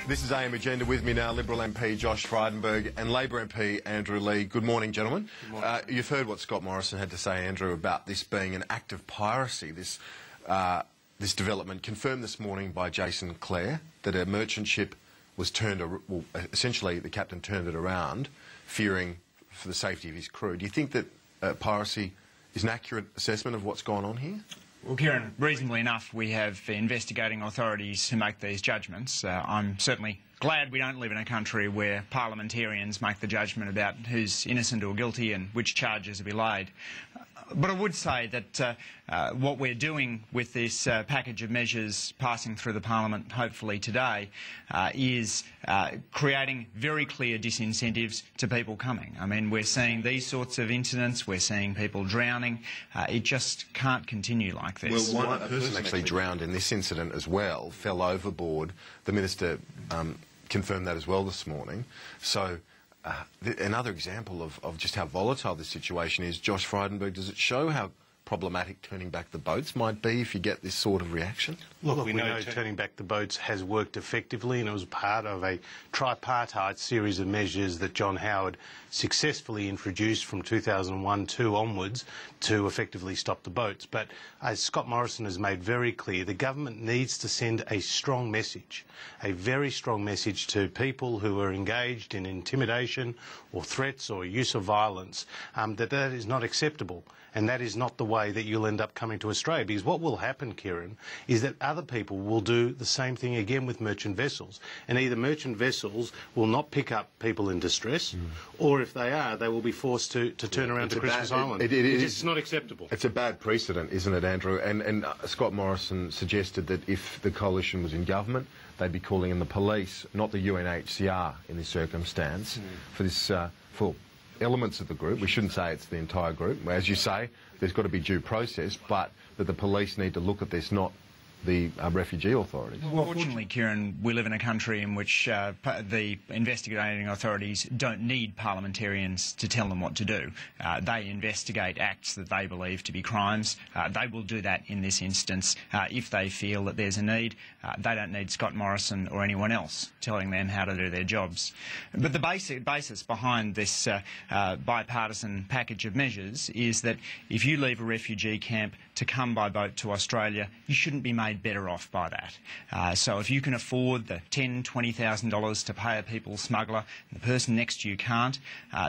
This is AM Agenda. With me now, Liberal MP Josh Frydenberg and Labor MP Andrew Leigh. Good morning, gentlemen. Good morning. You've heard what Scott Morrison had to say, Andrew, about this being an act of piracy. This development confirmed this morning by Jason Clare that a merchant ship was essentially the captain turned it around, fearing for the safety of his crew. Do you think that piracy is an accurate assessment of what's gone on here? Well, Kieran, reasonably enough, we have investigating authorities who make these judgments. I'm certainly glad we don't live in a country where parliamentarians make the judgment about who's innocent or guilty and which charges will be laid. But I would say that what we're doing with this package of measures passing through the Parliament, hopefully today, is creating very clear disincentives to people coming. I mean, we're seeing these sorts of incidents, we're seeing people drowning. It just can't continue like this. Well, one person actually drowned in this incident as well, fell overboard. The Minister confirmed that as well this morning. So another example of just how volatile this situation is. Josh Frydenberg, does it show how problematic turning back the boats might be if you get this sort of reaction? Look, we know turning back the boats has worked effectively, and it was part of a tripartite series of measures that John Howard successfully introduced from 2001-2 onwards to effectively stop the boats. But as Scott Morrison has made very clear, the government needs to send a strong message, a very strong message to people who are engaged in intimidation or threats or use of violence, that is not acceptable. And that is not the way that you'll end up coming to Australia. Because what will happen, Kieran, is that other people will do the same thing again with merchant vessels. And either merchant vessels will not pick up people in distress, or if they are, they will be forced to turn around to Christmas Island. It's not acceptable. It's a bad precedent, isn't it, Andrew? And Scott Morrison suggested that if the coalition was in government, they'd be calling in the police, not the UNHCR in this circumstance, for this for elements of the group. We shouldn't say it's the entire group. As you say, there's got to be due process, but that the police need to look at this, not the refugee authorities. Well, fortunately, Kieran, we live in a country in which the investigating authorities don't need parliamentarians to tell them what to do. They investigate acts that they believe to be crimes. They will do that in this instance if they feel that there's a need. They don't need Scott Morrison or anyone else telling them how to do their jobs. But the basis behind this bipartisan package of measures is that if you leave a refugee camp to come by boat to Australia, you shouldn't be made better off by that. So if you can afford the $10,000, $20,000 to pay a people smuggler, and the person next to you can't,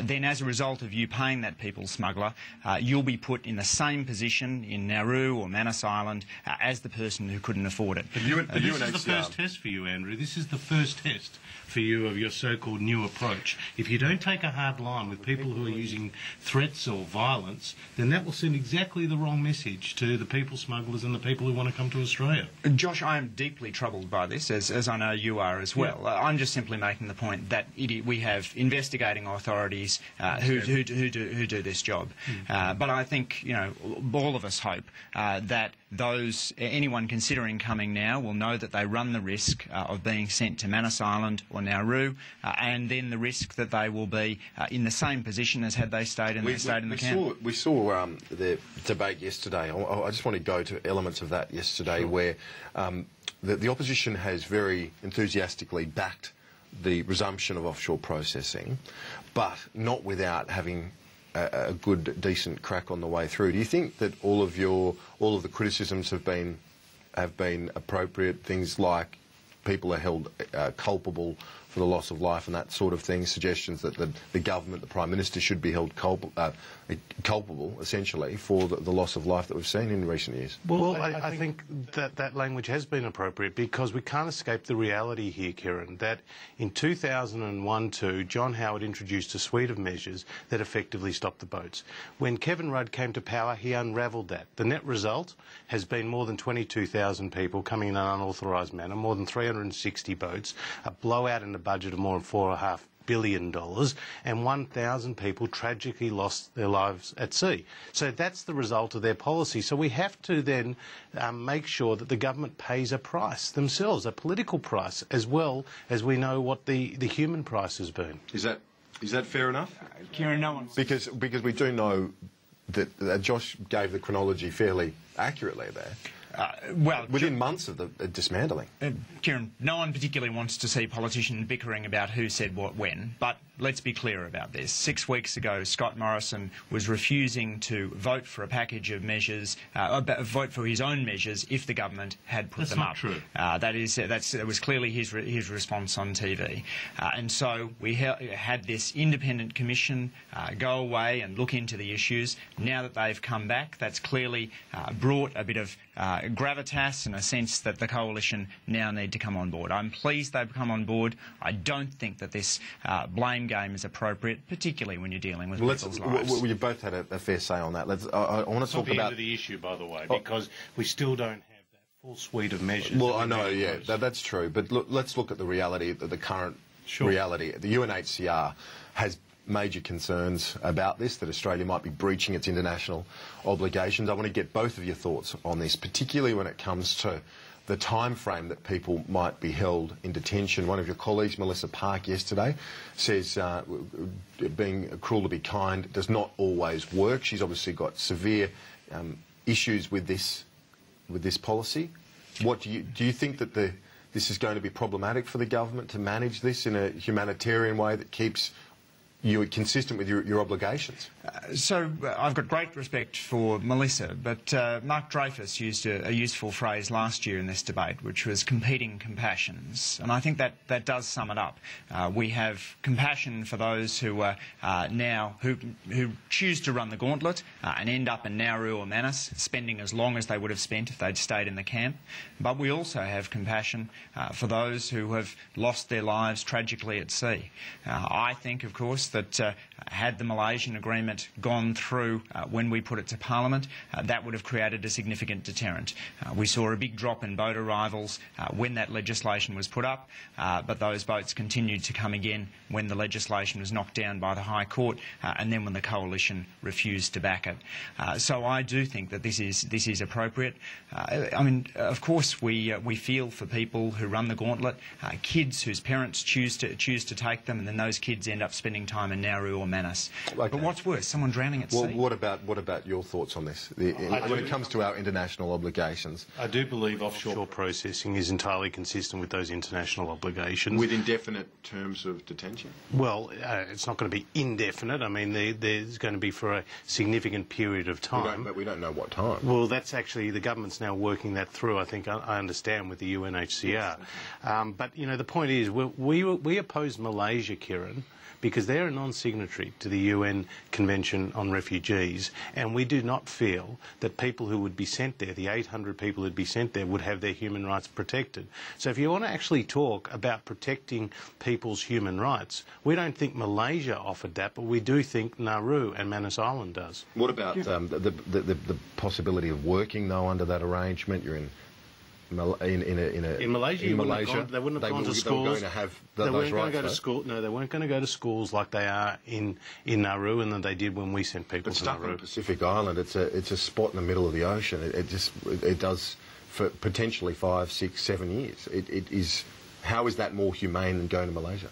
then as a result of you paying that people smuggler, you'll be put in the same position in Nauru or Manus Island as the person who couldn't afford it. This is the first test for you, Andrew. This is the first test for you of your so-called new approach. If you don't take a hard line with people who are using threats or violence, then that will send exactly the wrong message to the people smugglers and the people who want to come to Australia. Josh, I am deeply troubled by this, as I know you are as well. Yeah. I'm just simply making the point that we have investigating authorities who do this job. But I think, you know, all of us hope that anyone considering coming now will know that they run the risk of being sent to Manus Island or Nauru, and then the risk that they will be in the same position as had they stayed in the camp. We saw the debate yesterday. I just want to go to elements of that yesterday, where the opposition has very enthusiastically backed the resumption of offshore processing, but not without having a good, decent crack on the way through. Do you think that all of the criticisms have been appropriate? Things like people are held culpable for the loss of life and that sort of thing, suggestions that the government, the Prime Minister, should be held culpable, essentially, for the loss of life that we've seen in recent years? Well, I think that language has been appropriate, because we can't escape the reality here, Kieran, that in 2001-2, John Howard introduced a suite of measures that effectively stopped the boats. When Kevin Rudd came to power, he unravelled that. The net result has been more than 22,000 people coming in an unauthorised manner, more than 360 boats, a blowout in the budget of more than $4.5 billion, and 1,000 people tragically lost their lives at sea. So that's the result of their policy. So we have to then make sure that the government pays a price themselves, a political price, as well as we know what the human price has been. Is that fair enough? Kieran, no one's... Because we do know Josh gave the chronology fairly accurately there. Well, within months of the dismantling. Kieran, no one particularly wants to see politicians bickering about who said what when, but let's be clear about this. 6 weeks ago, Scott Morrison was refusing to vote for a package of measures, vote for his own measures if the government had put them up. That's not true. That was clearly his response on TV. And so we had this independent commission go away and look into the issues. Now that they've come back, that's clearly brought a bit of gravitas and a sense that the coalition now need to come on board. I'm pleased they've come on board. I don't think that this blame game is appropriate, particularly when you're dealing with people's lives. You both had a fair say on that. I want to talk about the end of the issue, by the way, because we still don't have that full suite of measures. Well, I know, yeah, that's true. But look, let's look at the reality, the current reality. The UNHCR has major concerns about this, that Australia might be breaching its international obligations. I want to get both of your thoughts on this, particularly when it comes to the time frame that people might be held in detention. One of your colleagues, Melissa Park, yesterday says being cruel to be kind does not always work. She's obviously got severe issues with this policy. What do you think that this is going to be problematic for the government to manage this in a humanitarian way that keeps you consistent with your obligations? So I've got great respect for Melissa, but Mark Dreyfus used a useful phrase last year in this debate, which was competing compassions, and I think that does sum it up. We have compassion for those who are who choose to run the gauntlet and end up in Nauru or Manus, spending as long as they would have spent if they'd stayed in the camp. But we also have compassion for those who have lost their lives tragically at sea. I think, of course, that had the Malaysian agreement gone through when we put it to Parliament, that would have created a significant deterrent. We saw a big drop in boat arrivals when that legislation was put up, but those boats continued to come again when the legislation was knocked down by the High Court, and then when the coalition refused to back it. So I do think that this is appropriate. I mean, of course, we feel for people who run the gauntlet, kids whose parents choose to take them, and then those kids end up spending time in Nauru or Manus. Okay. But what's worse, someone drowning at sea? What about your thoughts on this? When it comes to our international obligations, I do believe offshore processing is entirely consistent with those international obligations. With indefinite terms of detention? Well, it's not going to be indefinite. I mean, there's going to be for a significant period of time. But we don't know what time. Well, that's actually, the government's now working that through, I think, I understand, with the UNHCR. But, you know, the point is, we oppose Malaysia, Kieran, because they're a non-signatory to the UN Convention on Refugees, and we do not feel that people who would be sent there, the 800 people who'd be sent there, would have their human rights protected. So if you want to actually talk about protecting people's human rights, we don't think Malaysia offered that, but we do think Nauru and Manus Island does. What about the possibility of working, though, under that arrangement? You're in Malaysia, they wouldn't have gone to schools. They were going to have those rights. No, they weren't going to go to schools like they are in Nauru, and that they did when we sent people to Nauru. But stuck on Pacific Island, it's a spot in the middle of the ocean. It does for potentially 5, 6, 7 years. It is. How is that more humane than going to Malaysia?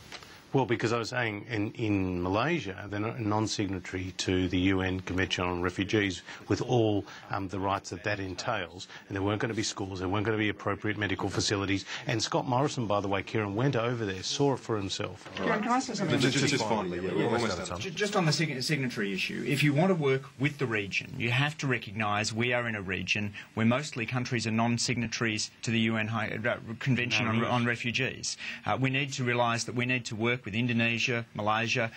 Well, because I was saying in Malaysia, they're not a non-signatory to the UN Convention on Refugees with all the rights that entails. And there weren't going to be schools, there weren't going to be appropriate medical facilities. And Scott Morrison, by the way, Kieran, went over there, saw it for himself. Kieran, can I say something? Just on the signatory issue, if you want to work with the region, you have to recognise we are in a region where mostly countries are non-signatories to the UN Convention on Refugees. We need to realise that we need to work with Indonesia, Malaysia,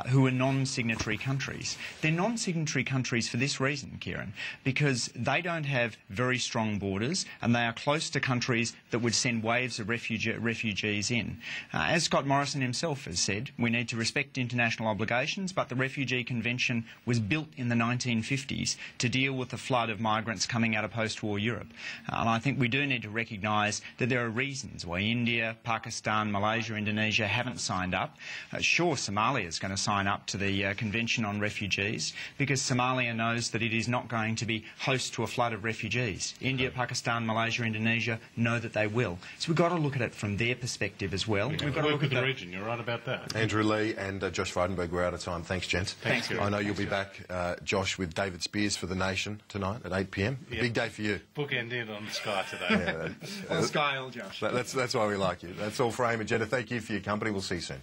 who are non-signatory countries. They're non-signatory countries for this reason, Kieran, because they don't have very strong borders and they are close to countries that would send waves of refugees in. As Scott Morrison himself has said, we need to respect international obligations, but the Refugee Convention was built in the 1950s to deal with the flood of migrants coming out of post-war Europe. And I think we do need to recognise that there are reasons why India, Pakistan, Malaysia, Indonesia haven't signed signed up. Sure, Somalia is going to sign up to the Convention on Refugees because Somalia knows that it is not going to be host to a flood of refugees. India, Pakistan, Malaysia, Indonesia know that they will. So we've got to look at it from their perspective as well. Yeah, we've got to look at the region. You're right about that. Andrew Lee and Josh Frydenberg, we're out of time. Thanks, gents. Thanks. I know you'll be back, Josh, with David Spears for The Nation tonight at 8 p.m. Yep. Big day for you. Bookend in on Sky today. On Sky, Josh. That's why we like you. That's all for Aim Agenda. Thank you for your company. We'll see you soon.